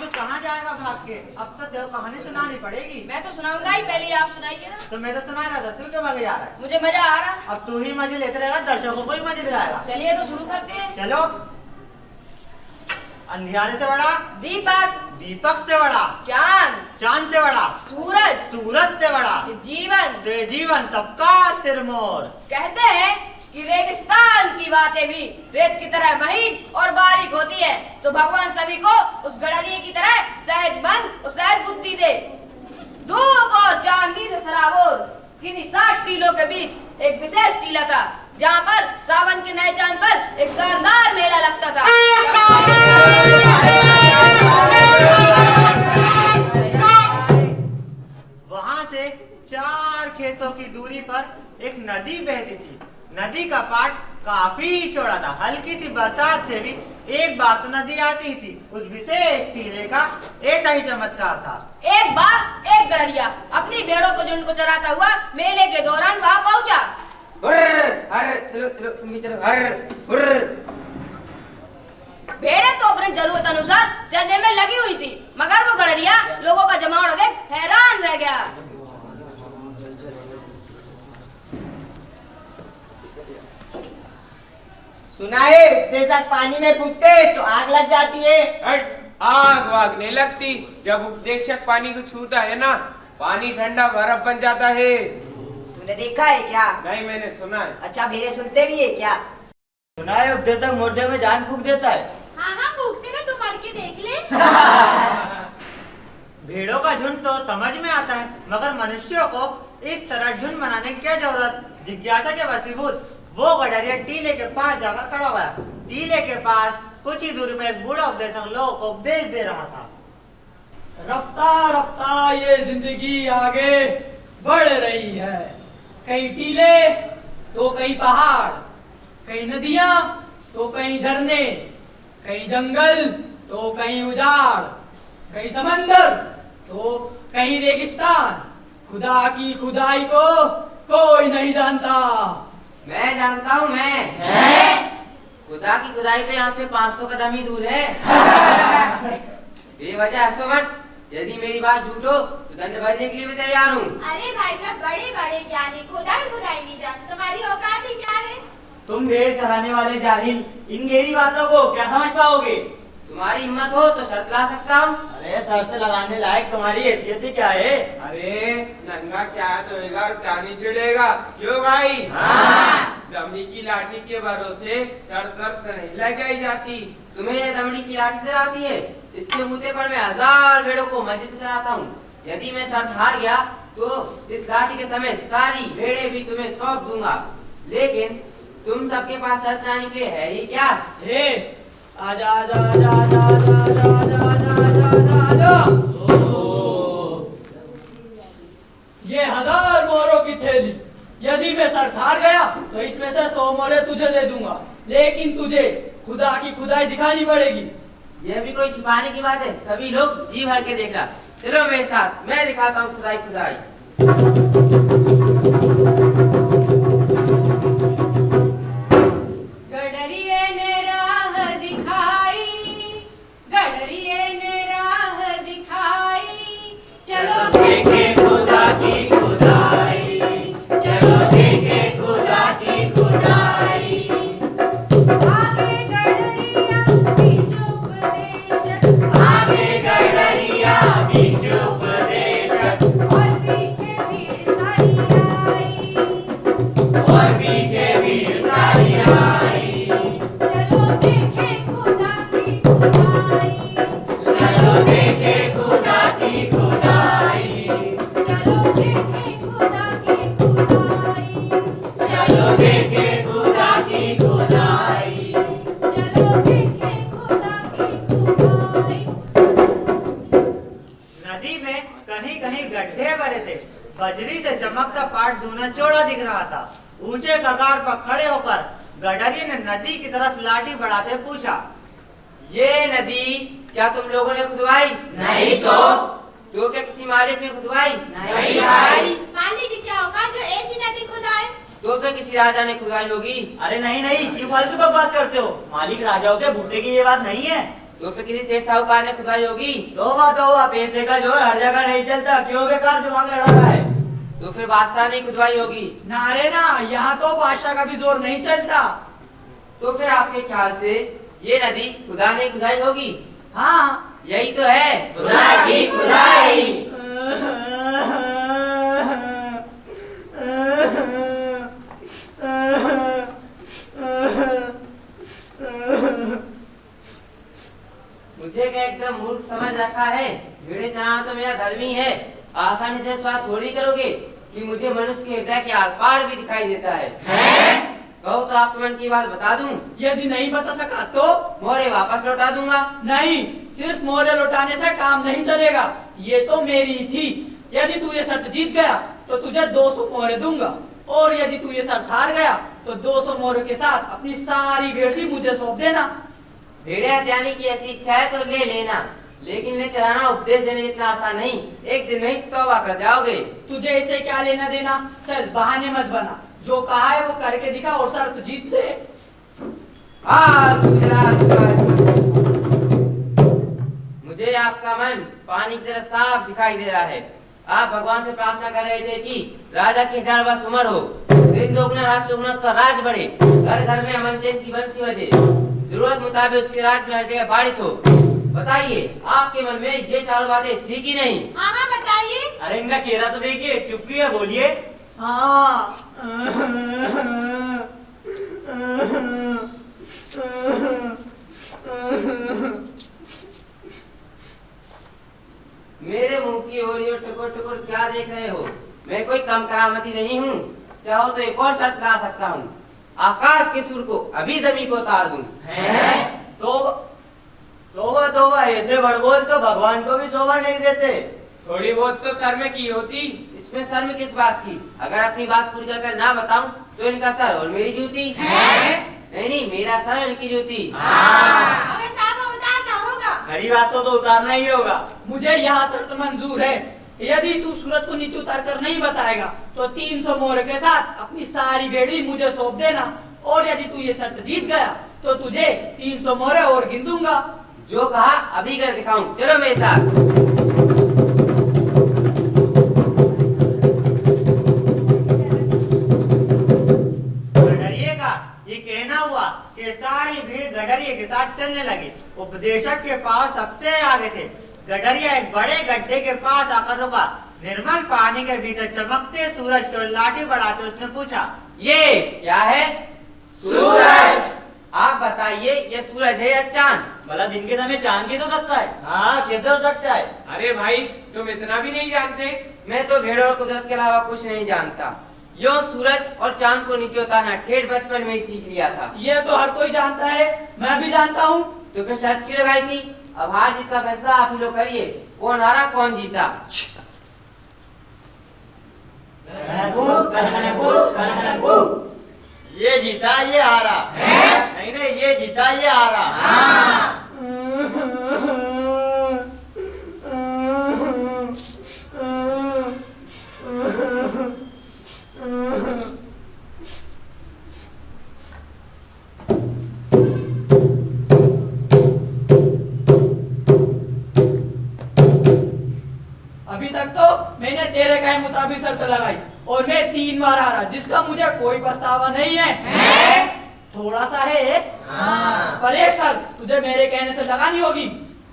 कहाँ जाएगा भाग के? अब तो देव कहानी सुनानी पड़ेगी। मैं तो सुनाऊंगा ही, पहले आप सुनाइए ना। तो मैं तो सुना रहा था, तू क्यों भागे जा रहा है? मुझे मजा आ रहा। अब तू ही मजे लेते रहेगा, दर्शकों को ही मजे दिलाएगा। चलिए तो शुरू करते हैं। चलो। अंधियारे से बड़ा दीपक, दीपक से बड़ा चांद, चांद से बड़ा सूरज, सूरज से बड़ा जीवन, ते जीवन सबका सिरमौर। कहते हैं कि रेगिस्तान की बातें भी रेत की तरह महीन और बारीक होती है, तो भगवान सभी को उस गडरिये की तरह सहज मन और सहज बुद्धि दे। धूप और चांदी से सराबोर किन्हीं 60 टीलों के बीच एक विशेष टीला था, जहाँ पर सावन के नए चांद पर एक शानदार मेला लगता था। वहाँ से 4 खेतों की दूरी पर एक नदी बहती थी। नदी का पाट काफी चौड़ा था। हल्की सी बरसात से भी एक बार तो नदी आती थी। उस विशेष टीले का ऐसा ही चमत्कार था। एक बार एक गडरिया अपनी भेड़ों को झुंड को चराता हुआ मेले के दौरान वहाँ पहुँचा। भेड़ें तो अपनी जरूरत अनुसार चरने में लगी हुई थी, मगर वो गडरिया लोगों का जमावड़ा देख हैरान रह गया। सुना है उपदेशक पानी में कूदते तो आग लग जाती है। आग वाग नहीं लगती, जब उपदेशक पानी को छूता है ना, पानी ठंडा बर्फ बन जाता है। तूने देखा है क्या? नहीं, मैंने सुना है। अच्छा, मेरे सुनते भी है क्या? सुना है उपदेशक मुर्दे में जान फूंक देता है। हाँ हाँ फूकते ना, तू मर के देख ले। भेड़ों का झुंड तो समझ में आता है, मगर मनुष्यों को इस तरह झुंड बनाने की क्या जरूरत? जिज्ञासा के वशीभूत वो गडरिया टीले के पास जाकर खड़ा हुआ। टीले के पास कुछ ही दूरी में एक बूढ़ा उपदेशक लोगों को उपदेश दे रहा था। रफ्ता रफ्ता ये जिंदगी आगे बढ़ रही है। कई टीले तो कई पहाड़, कई नदियां तो कई झरने, कई जंगल तो कई उजाड़, कई समंदर तो कई रेगिस्तान। खुदा की खुदाई को कोई नहीं जानता। मैं जानता हूँ। खुदा की खुदाई तो यहाँ से 500 कदम ही दूर है। बेवजह हंसो मत। यदि मेरी बात झूठ हो तो दंड भरने के लिए मैं तैयार हूँ। अरे भाई साहब, बड़े बड़े ज्ञानी खुदाई खुदाई नहीं जानते, तुम्हारी औकात ही क्या है? तुम भेड़ चराने वाले जाहिल, इन गहरी बातों को क्या समझ पाओगे? तुम्हारी हिम्मत हो तो शर्त ला सकता हूँ। अरे शर्त लगाने लायक तुम्हारी हैसियत ही क्या है? अरे नंगा क्या धोएगा और क्या नहीं चिड़ेगा? क्यों भाई? दमड़ी की लाठी के भरोसे सर दर्द नहीं लगाई जाती। तुम्हें ये दमड़ी की लाठी से आती है? इसके मुद्दे पर मैं 1000 भेड़ों को मजे से चराता हूँ। यदि मैं शर्त हार गया तो इस लाठी के समय सारी भेड़ें भी तुम्हें सौंप दूंगा। लेकिन तुम सबके पास शर्त लाने के लिए है ही क्या? आजा आजा आजा आजा आजा आजा आजा आजा आजा आजा। ये 1000 मोहरों की थैली, यदि मैं सर हार गया तो इसमें से 100 मोहरें तुझे दे दूंगा, लेकिन तुझे खुदा की खुदाई दिखानी पड़ेगी। यह भी कोई छिपाने की बात है? सभी लोग जी भर के देख रहा। चलो मेरे साथ, मैं दिखाता हूँ खुदाई खुदाई। गडरिये ने राह दिखाई, गडरिये ने राह दिखाई, चलो देखे खुदा की खुदाई, चलो देखे खुदा की खुदाई। आगे गडरिया बीच उपदेशक, आगे गडरिया बीच उपदेशक, और पीछे भीड़ सारी आई, और पीछे भीड़ सारी आई। चलो देखे खुदा की खुदाई, चलो देखे खुदा की खुदाई, चलो देखे खुदा की खुदाई, चलो देखे खुदा की खुदाई, चलो देखे खुदा की खुदाई। नदी में कहीं कहीं गड्ढे भरे थे। बजरी से चमकता पाट दूना चौड़ा दिख रहा था। ऊंचे कगार पर खड़े होकर गडरिये ने नदी की तरफ लाठी बढ़ाते पूछा, ये नदी क्या तुम लोगों ने खुदवाई? नहीं तो। क्या किसी मालिक ने खुदवाई? नहीं भाई। मालिक क्या होगा जो ऐसी नदी खुदाए? तो फिर किसी राजा ने खुदाई होगी। अरे नहीं नहीं, क्यों फालतू बकवास करते हो? मालिक राजाओं के बूते की ये बात नहीं है। तो फिर किसी सेठ साहूकार ने खुदाई होगी। तौबा, पैसे का जो है हर जगह नहीं चलता, क्यों बेकार दिमाग लड़ा रहा है? तो फिर बादशाह ने खुदाई होगी। ना रे ना, यहाँ तो बादशाह का भी जोर नहीं चलता। तो फिर आपके ख्याल से ये नदी खुदा ने खुदाई होगी? हाँ, यही तो है खुदा की खुदाई। मुझे क्या एकदम मूर्ख समझ रखा है? भेड़े चराना तो मेरा धर्म ही है। आसानी से स्वाद थोड़ी करोगे कि मुझे मनुष्य के हृदय के आर पार भी दिखाई देता है। कहो तो आपके मन की बात बता दूं? यदि नहीं बता सका तो? मोहरे वापस लौटा दूंगा। नहीं, सिर्फ मोहरे लौटाने से काम नहीं चलेगा। ये तो मेरी थी। यदि तू ये शर्त जीत गया तो तुझे 200 मोहरे दूंगा, और यदि तू ये शर्त हार गया तो 200 मोहरों के साथ अपनी सारी भेड़ भी मुझे सौंप देना। भेड़े हत्याने की ऐसी इच्छा है तो ले लेना, लेकिन ले चलाना उपदेश देने जितना आसान नहीं। एक दिन में ही तौबा कर जाओगे। तुझे इससे क्या लेना देना? चल बहाने मत बना, जो कहा है वो करके दिखा और शर्त जीत ले। मुझे आपका मन पानी की तरह साफ दिखाई दे रहा है। आप भगवान से प्रार्थना कर रहे थे कि राजा की 1000 वर्ष उम्र हो, दिन दोगुना रात चौगुना उसका राज बढ़े, घर घर में अमन चैन की बंसी बजे, जरूरत मुताबिक उसके राज में हर जगह बारिश हो। बताइए आपके मन में ये चारों बातें थी कि नहीं? हाँ हाँ बताइए। अरे इनका चेहरा तो देखिए, चुप्पी है, बोलिए। हाँ। मेरे मुंह की ओर ये टुकुर टुकुर क्या देख रहे हो? मैं कोई कम करामती नहीं हूँ। चाहो तो एक और शर्त ला सकता हूँ, आकाश के सूर को अभी जमीन को उतार दूं। तोबा, ऐसे बड़बोल तो भगवान को भी शोभा नहीं देते। थोड़ी बहुत तो सर में की होती। इसमें शर्म किस बात की? अगर अपनी बात पूरी कर ना बताऊं तो इनका सर और मेरी जूती। नहीं, मेरा सर और इनकी जूती। अगर साहब उतारना होगा। खरी बात तो उतारना ही होगा। मुझे यहाँ शर्त मंजूर है। यदि तू सूरज को नीचे उतार कर नहीं बताएगा तो 300 मोहर के साथ अपनी सारी भेड़ी मुझे सौंप देना, और यदि तू ये शर्त जीत गया तो तुझे 300 मोहरे और गिन दूंगा। जो कहा अभी कर दिखाऊं, चलो मेरे साथ। गडरिये का ये कहना हुआ कि सारी भीड़ गडरिये के साथ चलने लगी। उपदेशक के पास सबसे आगे थे। गडरिया एक बड़े गड्ढे के पास आकर रुका। निर्मल पानी के भीतर चमकते सूरज को लाठी बढ़ाते उसने पूछा, ये क्या है? सूरज। आप बताइए, ये सूरज है या चांद? भला दिन के समय चांद की तो सकता है। हाँ, कैसे हो सकता है? अरे भाई, तुम इतना भी नहीं जानते? मैं तो भेड़ और कुदरत के अलावा कुछ नहीं जानता। यो सूरज और चांद को नीचे उतारना ठेठ बचपन में ही सीख लिया था। ये तो हर कोई जानता है, मैं भी जानता हूँ। तो फिर शर्त क्यों लगाई थी? अब हार जीत का फैसला आप ही लोग करिए, कौन हारा कौन जीता। ये जीता ये हारा। नहीं, ये जीता ये हारा। अभी तक तो मैंने तेरे कहे मुताबिक शर्त लगाई और मैं 3 बार हारा, जिसका मुझे कोई पछतावा नहीं है। थोड़ा सा है, पर एक शर्त तुझे मेरे कहने से लगानी होगी।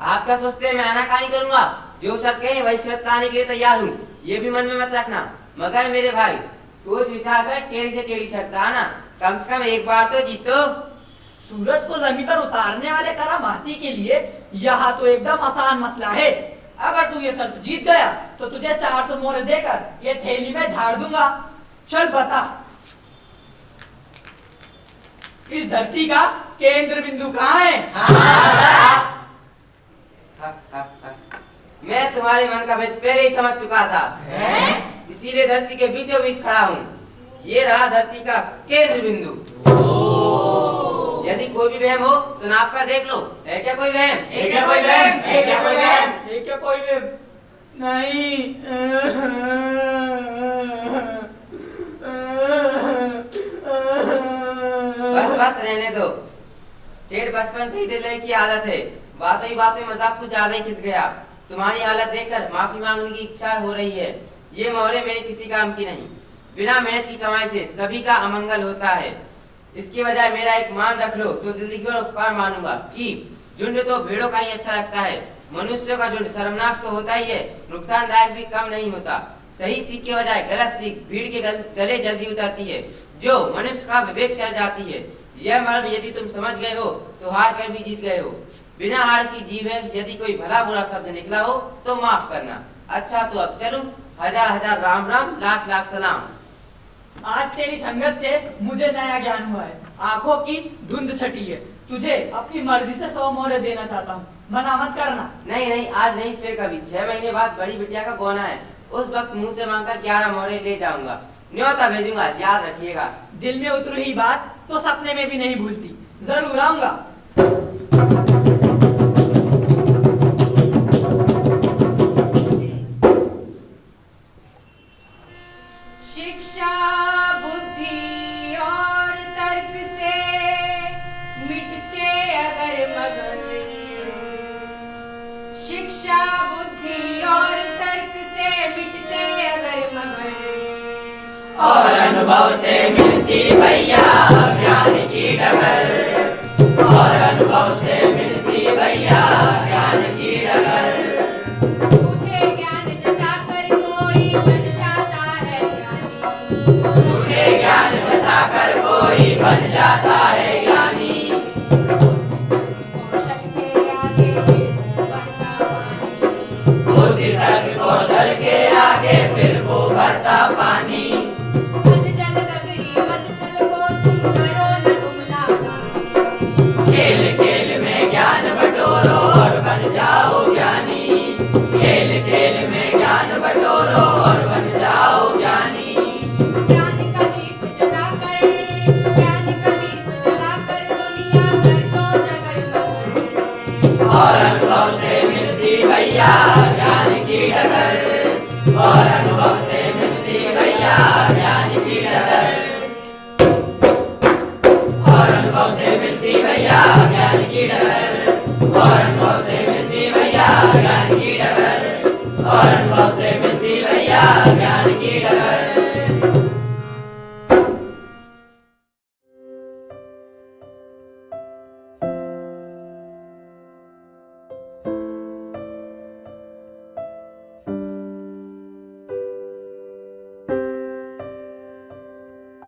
आप क्या सोचते हैं मैं आनाकानी करूंगा? जो शर्त कहे वही शर्त लाने के लिए तैयार हूँ, ये भी मन में मत रखना। मगर मेरे भाई, सोच विचार कर टेढ़ी से टेढ़ी शर्त आना, कम से कम एक बार तो जीतो। सूरज को जमीन पर उतारने वाले करामाती के लिए यह तो एकदम आसान मसला है। अगर तू ये शर्त जीत गया तो तुझे 400 मोहरे देकर ये थैली में झाड़ दूंगा। चल बता, इस धरती का केंद्र बिंदु कहाँ है? मैं तुम्हारे मन का भेद पहले ही समझ चुका था, इसीलिए धरती के बीचों बीच खड़ा हूँ। ये रहा धरती का केंद्र बिंदु। यदि कोई भी वहम हो तो नाप कर देख लो। है क्या कोई वहम? है क्या कोई वहम? है क्या कोई वहम? है क्या कोई वहम? नहीं। बस रहने दो। ठेठ बचपन से ही दिल की आदत है। बातों ही बातों में मजाक कुछ ज्यादा ही खिंच गया। तुम्हारी हालत देखकर माफी मांगने की इच्छा हो रही है। ये मोहरे मेरे किसी काम की नहीं। बिना मेहनत की कमाई से सभी का अमंगल होता है। इसके बजाय मेरा एक मान रख लो तो जिंदगी भर उपकार मानूंगा कि झुंड तो भेड़ों का ही अच्छा लगता है। मनुष्यों का झुंड शर्मनाक तो होता ही है, नुकसानदायक भी कम नहीं होता। सही सीख के बजाय गलत सीख भीड़ के गले जल्दी उतरती है, जो मनुष्य का विवेक चढ़ जाती है। यह मर्म यदि तुम समझ गए हो तो हार कर भी जीत गए हो। बिना हार की जीव है। यदि कोई भला बुरा शब्द निकला हो तो माफ करना। अच्छा तो अब चलूं। हजार हजार राम राम, लाख लाख सलाम। आज तेरी संगत से मुझे नया ज्ञान हुआ है। आंखों की धुंध छटी है। तुझे अपनी मर्जी से 100 मोहरे देना चाहता हूँ, मना मत करना। नहीं नहीं, आज नहीं फिर कभी। 6 महीने बाद बड़ी बिटिया का गोना है। उस वक्त मुंह से मांगकर 11 मोहरे ले जाऊंगा। न्योता भेजूंगा, याद रखिएगा। दिल में उतरी हुई बात तो सपने में भी नहीं भूलती। जरूर आऊंगा। शिक्षा बुद्धि और तर्क से मिटते अगर मगर, शिक्षा बुद्धि और तर्क से मिटते अगर मगर, और अनुभव से मिलती भई